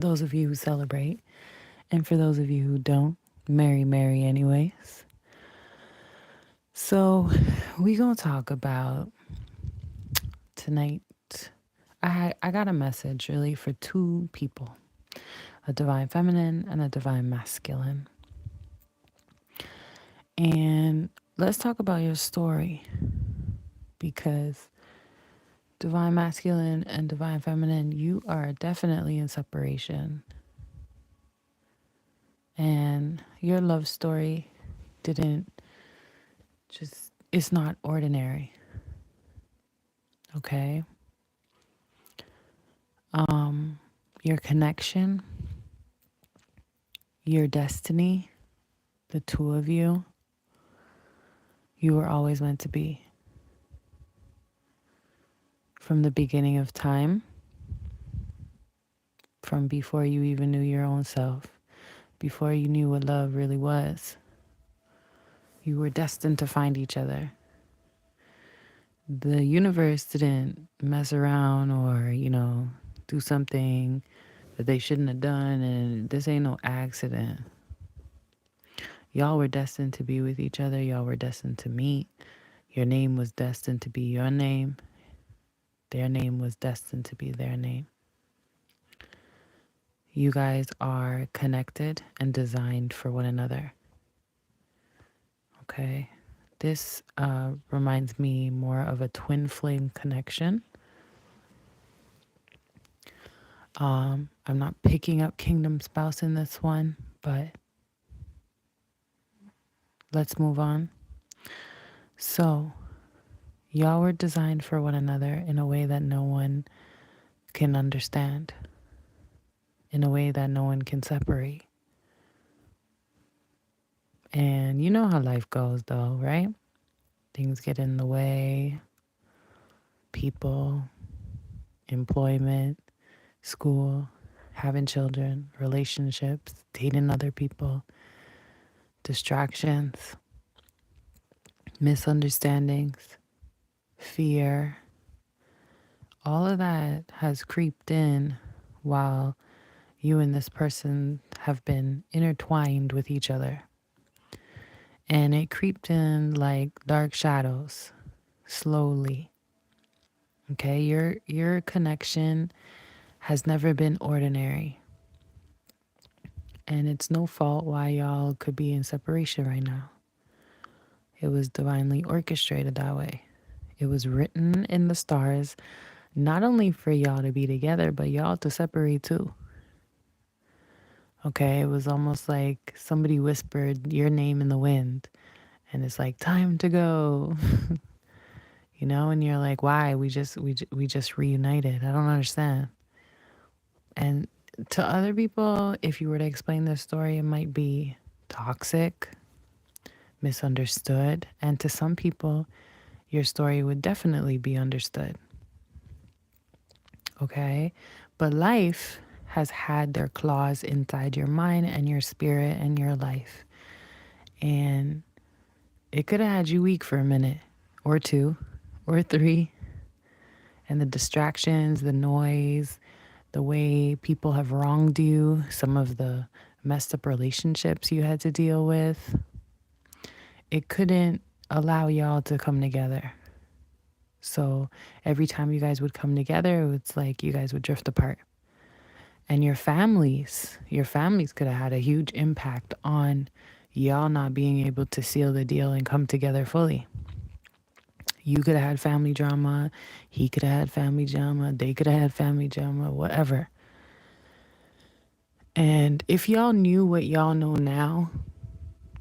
those of you who celebrate, and for those of you who don't, Merry, Merry, anyways. So, we gonna talk about tonight. I got a message really for two people, a divine feminine and a divine masculine. And let's talk about your story because divine masculine and divine feminine, you are definitely in separation. And your love story didn't just, it's not ordinary. Okay. Your connection, your destiny, the two of you were always meant to be. From the beginning of time, from before you even knew your own self, before you knew what love really was, you were destined to find each other. The universe didn't mess around or, do something that they shouldn't have done, and this ain't no accident. Y'all were destined to be with each other. Y'all were destined to meet. Your name was destined to be your name. Their name was destined to be their name. You guys are connected and designed for one another. Okay. This reminds me more of a twin flame connection. I'm not picking up kingdom spouse in this one, but let's move on. So, y'all were designed for one another in a way that no one can understand, in a way that no one can separate. And you know how life goes, though, right? Things get in the way, people, employment, school, having children, relationships, dating other people, distractions, misunderstandings, fear. All of that has creeped in while you and this person have been intertwined with each other. And it creeped in like dark shadows, slowly. Okay, your connection has never been ordinary. And it's no fault why y'all could be in separation right now. It was divinely orchestrated that way. It was written in the stars, not only for y'all to be together, but y'all to separate too. Okay, it was almost like somebody whispered your name in the wind, and it's like time to go. And you're like, why? We just reunited. I don't understand. And to other people, if you were to explain this story, it might be toxic, misunderstood. And to some people, your story would definitely be understood. Okay? But life has had their claws inside your mind and your spirit and your life. And it could have had you weak for a minute or two or three. And the distractions, the noise, the way people have wronged you, some of the messed up relationships you had to deal with, it couldn't allow y'all to come together. So every time you guys would come together, it's like you guys would drift apart. And your families could have had a huge impact on y'all not being able to seal the deal and come together fully. You could have had family drama. He could have had family drama. They could have had family drama, whatever. And if y'all knew what y'all know now,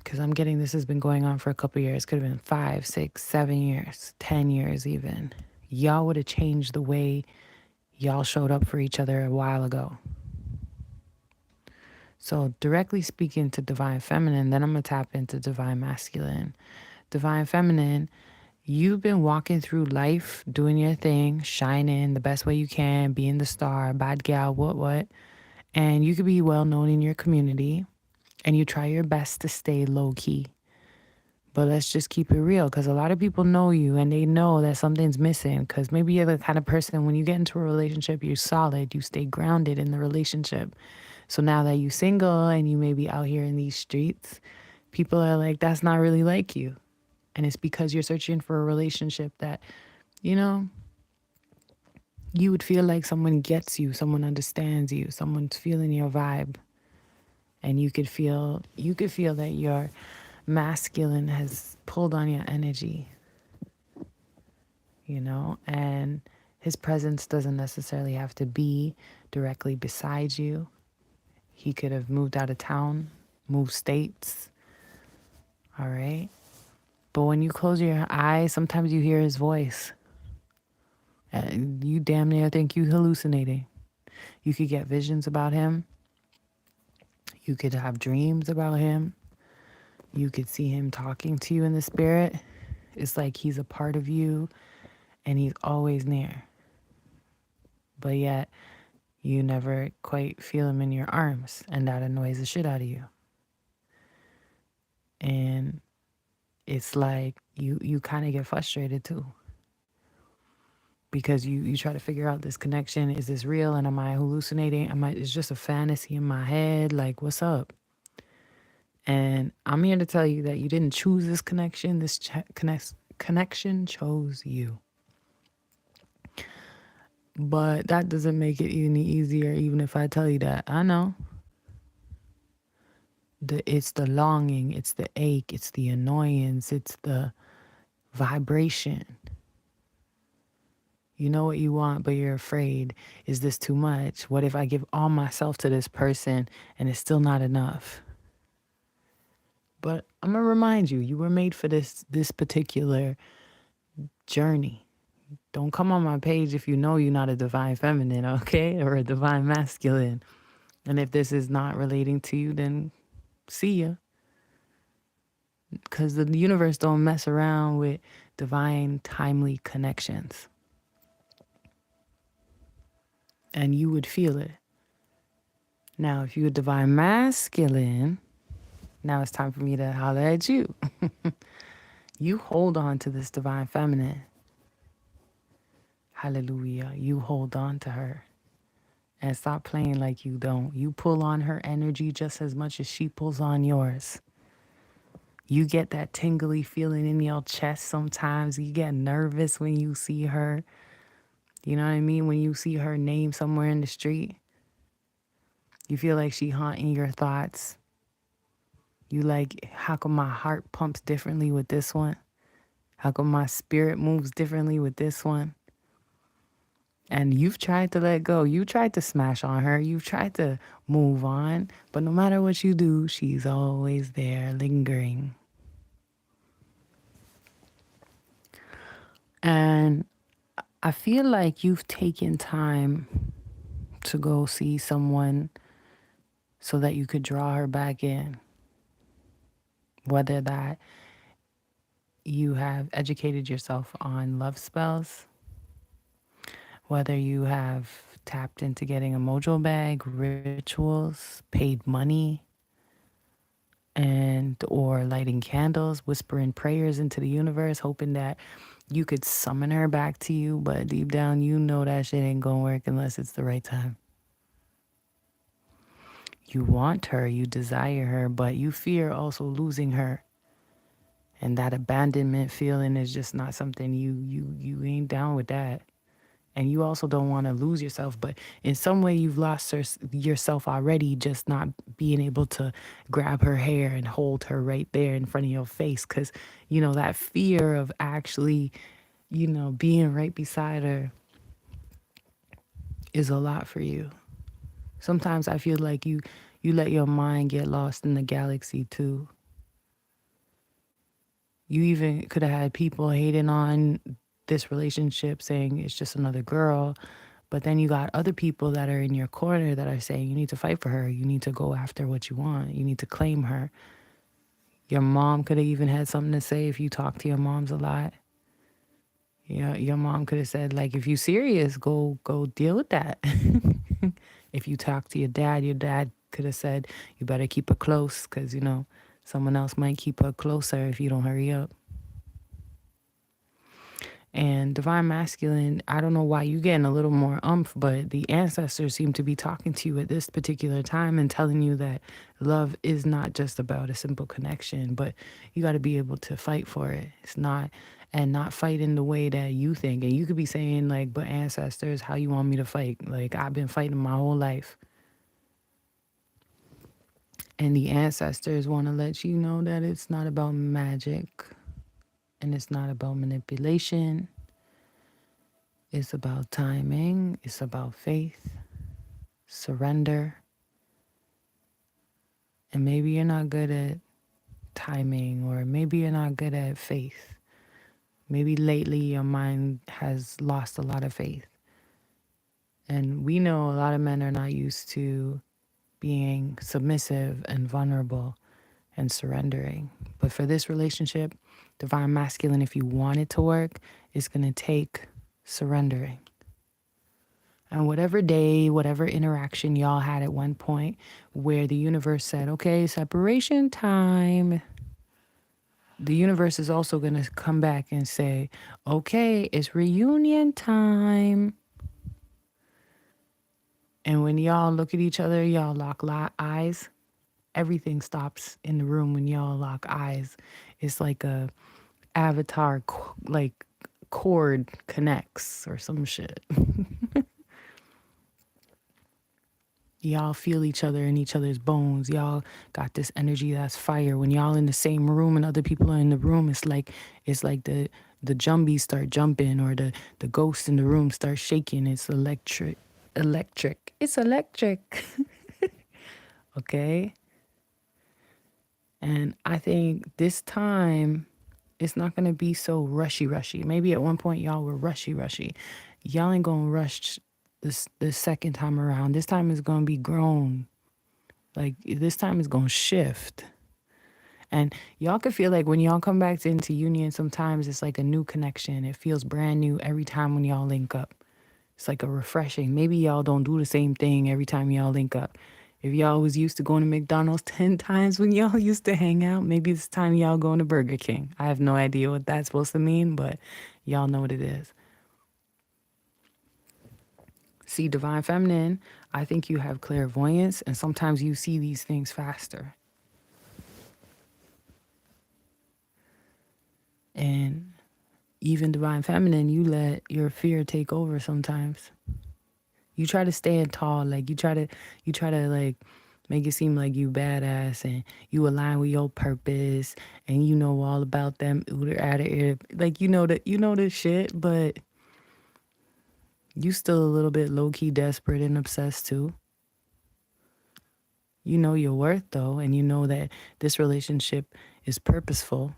because I'm getting this has been going on for a couple of years, could have been 5, 6, 7 years, 10 years even, y'all would have changed the way y'all showed up for each other a while ago. So directly speaking to divine feminine, then I'm going to tap into divine masculine. Divine feminine, you've been walking through life, doing your thing, shining the best way you can, being the star, bad gal, what. And you could be well known in your community and you try your best to stay low key. But let's just keep it real, because a lot of people know you and they know that something's missing. Because maybe you're the kind of person, when you get into a relationship, you're solid, you stay grounded in the relationship. So now that you're single and you may be out here in these streets, people are like, that's not really like you. And it's because you're searching for a relationship that, you know, you would feel like someone gets you, someone understands you, someone's feeling your vibe. And you could feel that your masculine has pulled on your energy, and his presence doesn't necessarily have to be directly beside you. He could have moved out of town, moved states, all right? But when you close your eyes, sometimes you hear his voice. And you damn near think you hallucinating. You could get visions about him. You could have dreams about him. You could see him talking to you in the spirit. It's like he's a part of you and he's always near. But yet, you never quite feel him in your arms, and that annoys the shit out of you. And it's like you kind of get frustrated too, because you try to figure out this connection. Is this real? And am I hallucinating? It's just a fantasy in my head? Like, what's up? And I'm here to tell you that you didn't choose this connection. Connection chose you. But that doesn't make it any easier, even if I tell you that. I know. It's the longing, it's the ache, it's the annoyance, it's the vibration. You know what you want, but you're afraid. Is this too much? What if I give all myself to this person and it's still not enough? But I'm gonna remind you, you were made for this particular journey. Don't come on my page if you know you're not a divine feminine, okay? Or a divine masculine. And if this is not relating to you, then see ya. Because the universe don't mess around with divine, timely connections. And you would feel it. Now, if you're a divine masculine, now it's time for me to holler at you. You hold on to this divine feminine. Hallelujah. You hold on to her. And stop playing like you don't. You pull on her energy just as much as she pulls on yours. You get that tingly feeling in your chest sometimes. You get nervous when you see her. You know what I mean? When you see her name somewhere in the street, you feel like she haunting your thoughts. You like, how come my heart pumps differently with this one? How come my spirit moves differently with this one? And you've tried to let go. You tried to smash on her. You've tried to move on. But no matter what you do, she's always there, lingering. And I feel like you've taken time to go see someone so that you could draw her back in. Whether that you have educated yourself on love spells, whether you have tapped into getting a mojo bag, rituals, paid money, and or lighting candles, whispering prayers into the universe, hoping that you could summon her back to you, but deep down you know that shit ain't gonna work unless it's the right time. You want her, you desire her, but you fear also losing her. And that abandonment feeling is just not something you ain't down with that. And you also don't want to lose yourself, but in some way you've lost yourself already, just not being able to grab her hair and hold her right there in front of your face. Because, that fear of actually, being right beside her is a lot for you. Sometimes I feel like you let your mind get lost in the galaxy too. You even could have had people hating on this relationship, saying it's just another girl. But then you got other people that are in your corner that are saying you need to fight for her. You need to go after what you want. You need to claim her. Your mom could have even had something to say if you talk to your moms a lot. Your mom could have said, like, if you serious, go deal with that. If you talk to your dad could have said, you better keep her close because, Someone else might keep her closer if you don't hurry up. And divine masculine, I don't know why you getting a little more umph, but the ancestors seem to be talking to you at this particular time and telling you that love is not just about a simple connection, but you got to be able to fight for it. It's not, and not fight in the way that you think. And you could be saying, like, but ancestors, how you want me to fight? Like, I've been fighting my whole life. And the ancestors want to let you know that it's not about magic and it's not about manipulation. It's about timing, it's about faith, surrender. And maybe you're not good at timing, or maybe you're not good at faith. Maybe lately your mind has lost a lot of faith. And we know a lot of men are not used to being submissive and vulnerable and surrendering. But for this relationship, divine masculine, if you want it to work, is going to take surrendering. And whatever day, whatever interaction y'all had at one point where the universe said, okay, separation time, the universe is also going to come back and say, okay, it's reunion time. And when y'all look at each other, y'all lock eyes. Everything stops in the room when y'all lock eyes. It's like a avatar, like cord connects or some shit. Y'all feel each other in each other's bones. Y'all got this energy that's fire. When y'all in the same room and other people are in the room, it's like the jumbies start jumping, or the ghosts in the room start shaking. It's electric. Electric. It's electric. Okay? And I think this time it's not gonna be so rushy. Maybe at one point y'all were rushy. Y'all ain't gonna rush this second time around. This time is gonna be grown. Like this time is gonna shift. And y'all could feel like when y'all come back into union, sometimes it's like a new connection. It feels brand new every time when y'all link up. It's like a refreshing. Maybe y'all don't do the same thing every time y'all link up. If y'all was used to going to McDonald's 10 times when y'all used to hang out, maybe it's time y'all going to Burger King. I have no idea what that's supposed to mean, but y'all know what it is. See, divine feminine, I think you have clairvoyance, and sometimes you see these things faster. And even divine feminine, you let your fear take over sometimes. You try to stand tall, like you try to like make it seem like you badass and you align with your purpose and you know all about them ooter out of ear. Like you know the shit, but you still a little bit low key desperate and obsessed too. You know your worth though, and you know that this relationship is purposeful.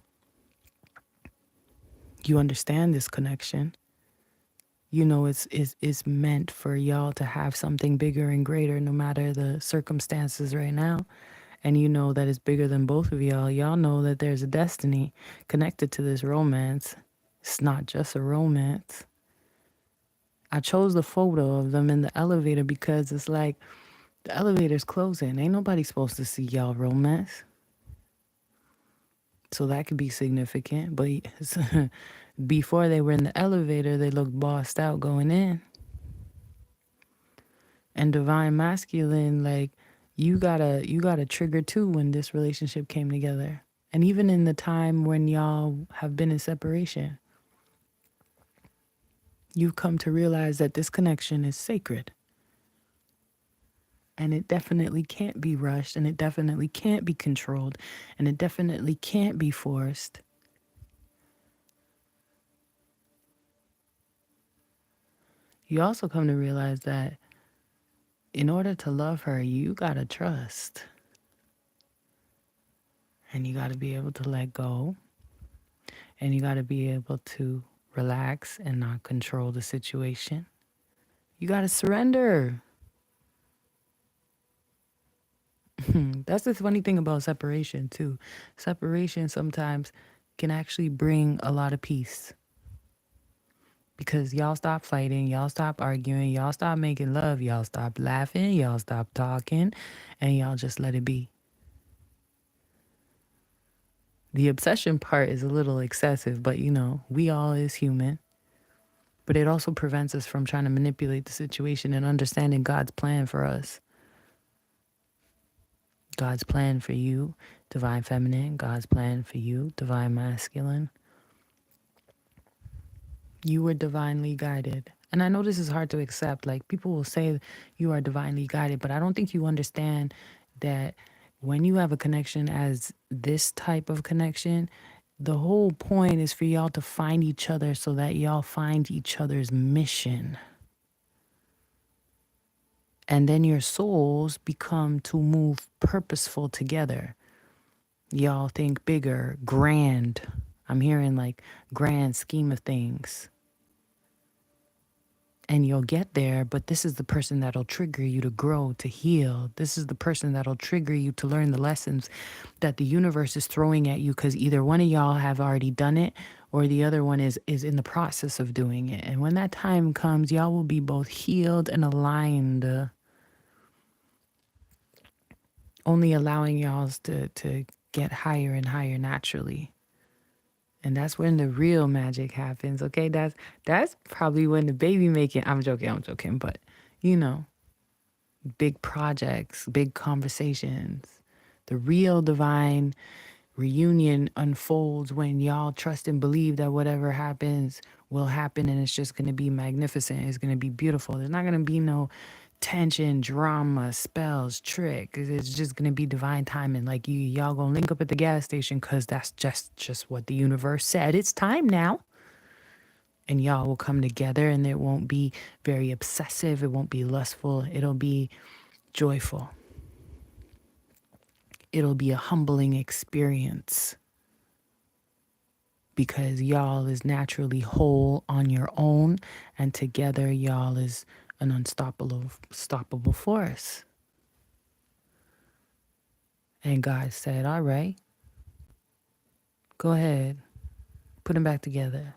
You understand this connection. You know it's meant for y'all to have something bigger and greater no matter the circumstances right now. And you know that it's bigger than both of y'all. Y'all know that there's a destiny connected to this romance. It's not just a romance. I chose the photo of them in the elevator because it's like the elevator's closing. Ain't nobody supposed to see y'all romance. So that could be significant. But before they were in the elevator, they looked bossed out going in. And divine masculine, like you got a trigger too when this relationship came together. And even in the time when y'all have been in separation, you've come to realize that this connection is sacred. And it definitely can't be rushed, and it definitely can't be controlled, and it definitely can't be forced. You also come to realize that in order to love her, you gotta trust. And you gotta be able to let go. And you gotta be able to relax and not control the situation. You gotta surrender. That's the funny thing about separation, too. Separation sometimes can actually bring a lot of peace because y'all stop fighting, y'all stop arguing, y'all stop making love, y'all stop laughing, y'all stop talking, and y'all just let it be. The obsession part is a little excessive, but we all is human. But it also prevents us from trying to manipulate the situation and understanding God's plan for us. God's plan for you, divine feminine. God's plan for you, divine masculine. You were divinely guided. And I know this is hard to accept. Like, people will say you are divinely guided, but I don't think you understand that when you have a connection as this type of connection, the whole point is for y'all to find each other so that y'all find each other's mission. And then your souls become to move purposeful together. Y'all think bigger, grand. I'm hearing like grand scheme of things. And you'll get there, but this is the person that'll trigger you to grow, to heal. This is the person that'll trigger you to learn the lessons that the universe is throwing at you, because either one of y'all have already done it or the other one is in the process of doing it. And when that time comes, y'all will be both healed and aligned, only allowing y'all to get higher and higher naturally. And that's when the real magic happens. Okay, that's probably when the baby making. I'm joking, but you know, big projects, big conversations. The real divine reunion unfolds when y'all trust and believe that whatever happens will happen, and it's just going to be magnificent. It's going to be beautiful. There's not going to be no tension, drama, spells, trick. It's just going to be divine timing. Like y'all going to link up at the gas station because that's just what the universe said. It's time now. And y'all will come together, and it won't be very obsessive. It won't be lustful. It'll be joyful. It'll be a humbling experience because y'all is naturally whole on your own, and together y'all is an unstoppable force. And God said, all right, go ahead, put them back together.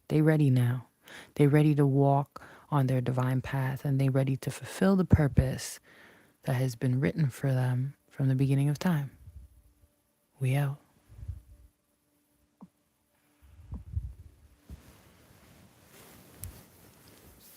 They ready now. They ready to walk on their divine path, and they ready to fulfill the purpose that has been written for them from the beginning of time. We out.